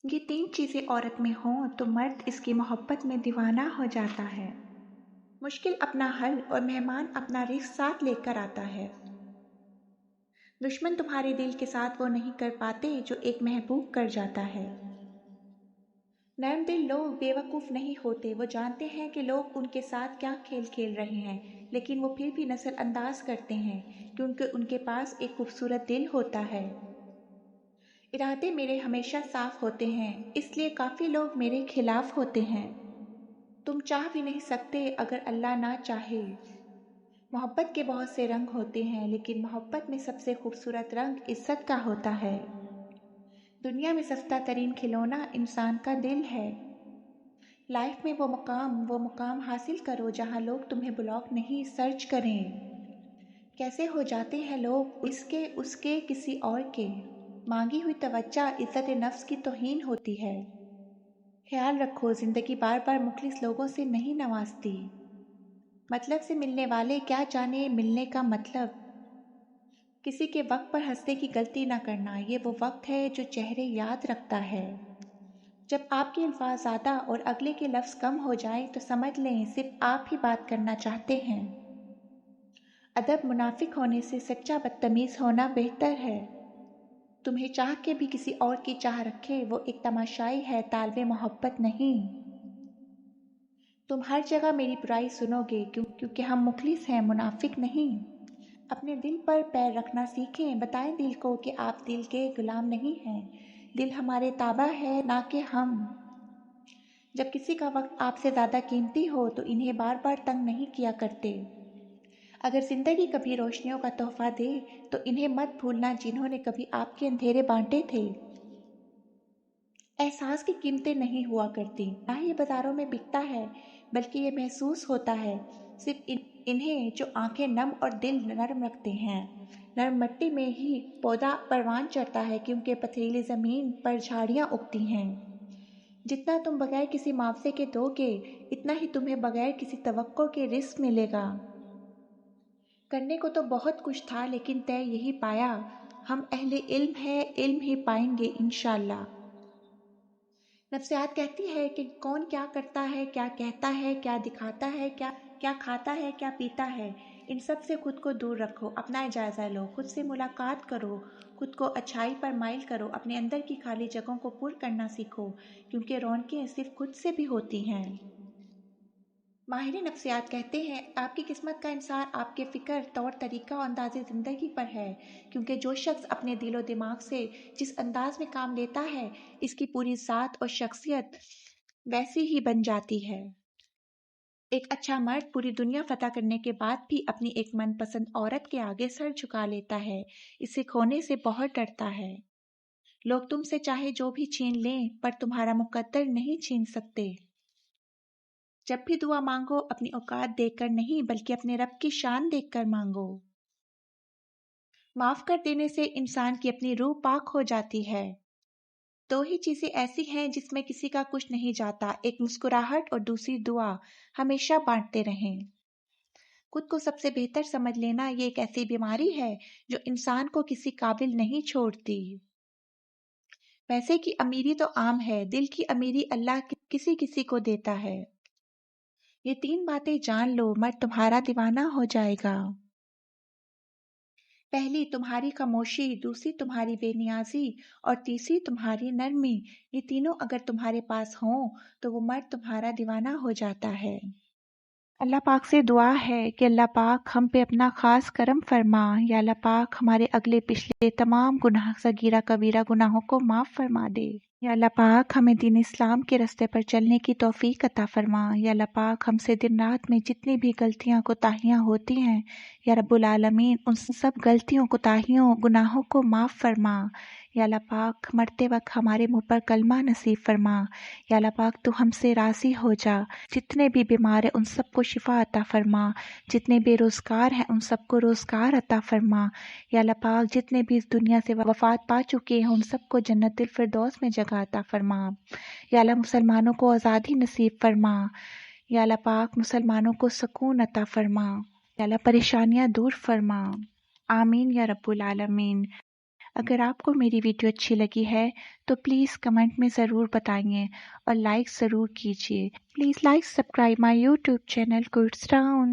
یہ 3 چیزیں عورت میں ہوں تو مرد اس کی محبت میں دیوانہ ہو جاتا ہے۔ مشکل اپنا حل اور مہمان اپنا رزق ساتھ لے کر آتا ہے۔ دشمن تمہارے دل کے ساتھ وہ نہیں کر پاتے جو ایک محبوب کر جاتا ہے۔ نرم دل لوگ بے وقوف نہیں ہوتے، وہ جانتے ہیں کہ لوگ ان کے ساتھ کیا کھیل کھیل رہے ہیں، لیکن وہ پھر بھی نظر انداز کرتے ہیں کیونکہ ان کے پاس ایک خوبصورت دل ہوتا ہے۔ ارادے میرے ہمیشہ صاف ہوتے ہیں، اس لیے کافی لوگ میرے خلاف ہوتے ہیں۔ تم چاہ بھی نہیں سکتے اگر اللہ نہ چاہے۔ محبت کے بہت سے رنگ ہوتے ہیں، لیکن محبت میں سب سے خوبصورت رنگ عزت کا ہوتا ہے۔ دنیا میں سستا ترین کھلونا انسان کا دل ہے۔ لائف میں وہ مقام حاصل کرو جہاں لوگ تمہیں بلاک نہیں سرچ کریں۔ کیسے ہو جاتے ہیں لوگ اس کے کسی اور کے؟ مانگی ہوئی توجہ عزت نفس کی توہین ہوتی ہے۔ خیال رکھو زندگی بار بار مخلص لوگوں سے نہیں نوازتی۔ مطلب سے ملنے والے کیا جانے ملنے کا مطلب۔ کسی کے وقت پر ہنسنے کی غلطی نہ کرنا، یہ وہ وقت ہے جو چہرے یاد رکھتا ہے۔ جب آپ کے الفاظ زیادہ اور اگلے کے لفظ کم ہو جائیں تو سمجھ لیں صرف آپ ہی بات کرنا چاہتے ہیں۔ ادب منافق ہونے سے سچا بدتمیز ہونا بہتر ہے۔ تمہیں چاہ کے بھی کسی اور کی چاہ رکھے وہ ایک تماشائی ہے، طالب محبت نہیں۔ تم ہر جگہ میری برائی سنو گے کیونکہ ہم مخلص ہیں، منافق نہیں۔ اپنے دل پر پیر رکھنا سیکھیں، بتائیں دل کو کہ آپ دل کے غلام نہیں ہیں، دل ہمارے تابع ہے نہ کہ ہم۔ جب کسی کا وقت آپ سے زیادہ قیمتی ہو تو انہیں بار بار تنگ نہیں کیا کرتے۔ اگر زندگی کبھی روشنیوں کا تحفہ دے تو انہیں مت بھولنا جنہوں نے کبھی آپ کے اندھیرے بانٹے تھے۔ احساس کی قیمتیں نہیں ہوا کرتی، نہ ہی یہ بازاروں میں بکتا ہے، بلکہ یہ محسوس ہوتا ہے صرف انہیں جو آنکھیں نم اور دل نرم رکھتے ہیں۔ نرم مٹی میں ہی پودا پروان چڑھتا ہے کیونکہ پتھریلی زمین پر جھاڑیاں اگتی ہیں۔ جتنا تم بغیر کسی معاوضے کے دو گے، اتنا ہی تمہیں بغیر کسی توقع کے رزق ملے گا۔ کرنے کو تو بہت کچھ تھا لیکن طے یہی پایا، ہم اہل علم ہیں، علم ہی پائیں گے انشاءاللہ۔ نفسیات کہتی ہے کہ کون کیا کرتا ہے، کیا کہتا ہے، کیا دکھاتا ہے، کیا کھاتا ہے، کیا پیتا ہے، ان سب سے خود کو دور رکھو، اپنا جائزہ لو، خود سے ملاقات کرو، خود کو اچھائی پر مائل کرو، اپنے اندر کی خالی جگہوں کو پر کرنا سیکھو کیونکہ رونقیں صرف خود سے بھی ہوتی ہیں۔ ماہر نفسیات کہتے ہیں آپ کی قسمت کا انحصار آپ کے فکر، طور طریقہ اور انداز زندگی پر ہے، کیونکہ جو شخص اپنے دل و دماغ سے جس انداز میں کام لیتا ہے اس کی پوری ذات اور شخصیت ویسی ہی بن جاتی ہے۔ ایک اچھا مرد پوری دنیا فتح کرنے کے بعد بھی اپنی ایک من پسند عورت کے آگے سر جھکا لیتا ہے، اسے کھونے سے بہت ڈرتا ہے۔ لوگ تم سے چاہے جو بھی چھین لیں پر تمہارا مقدر نہیں چھین سکتے۔ جب بھی دعا مانگو اپنی اوقات دیکھ کر نہیں بلکہ اپنے رب کی شان دیکھ کر مانگو۔ معاف کر دینے سے انسان کی اپنی روح پاک ہو جاتی ہے۔ 2 ہی چیزیں ایسی ہیں جس میں کسی کا کچھ نہیں جاتا، ایک مسکراہٹ اور دوسری دعا، ہمیشہ بانٹتے رہیں۔ خود کو سب سے بہتر سمجھ لینا یہ ایک ایسی بیماری ہے جو انسان کو کسی قابل نہیں چھوڑتی۔ پیسے کی امیری تو عام ہے، دل کی امیری اللہ کسی کسی کو دیتا ہے۔ یہ 3 باتیں جان لو، مرد تمہارا دیوانہ ہو جائے گا۔ پہلی تمہاری خاموشی، دوسری تمہاری بے نیازی اور تیسری تمہاری نرمی۔ یہ تینوں اگر تمہارے پاس ہوں تو وہ مرد تمہارا دیوانہ ہو جاتا ہے۔ اللہ پاک سے دعا ہے کہ اللہ پاک ہم پہ اپنا خاص کرم فرما۔ یا اللہ پاک ہمارے اگلے پچھلے تمام گناہ، صغیرہ کبیرہ گناہوں کو معاف فرما دے۔ یا اللہ پاک ہمیں دین اسلام کے راستے پر چلنے کی توفیق عطا فرما۔ یا اللہ پاک ہم سے دن رات میں جتنی بھی غلطیاں کوتاہیاں ہوتی ہیں یا رب العالمین ان سب غلطیوں کوتاہیوں گناہوں کو معاف فرما۔ یا اللہ پاک مرتے وقت ہمارے منہ پر کلمہ نصیب فرما۔ یا اللہ پاک تو ہم سے راضی ہو جا، جتنے بھی بیمار ہیں ان سب کو شفا عطا فرما، جتنے بے روزگار ہیں ان سب کو روزگار عطا فرما۔ یا اللہ پاک جتنے بھی اس دنیا سے وفات پا چکے ہیں ان سب کو جنت الفردوس میں جگہ عطا فرما۔ یا اللہ مسلمانوں کو آزادی نصیب فرما۔ یا اللہ پاک مسلمانوں کو سکون عطا فرما۔ یا اللہ پریشانیاں دور فرما۔ آمین یا رب العالمین۔ اگر آپ کو میری ویڈیو اچھی لگی ہے تو پلیز کمنٹ میں ضرور بتائیے اور لائک ضرور کیجیے. Please like subscribe my YouTube channel کوئٹس ٹاؤن.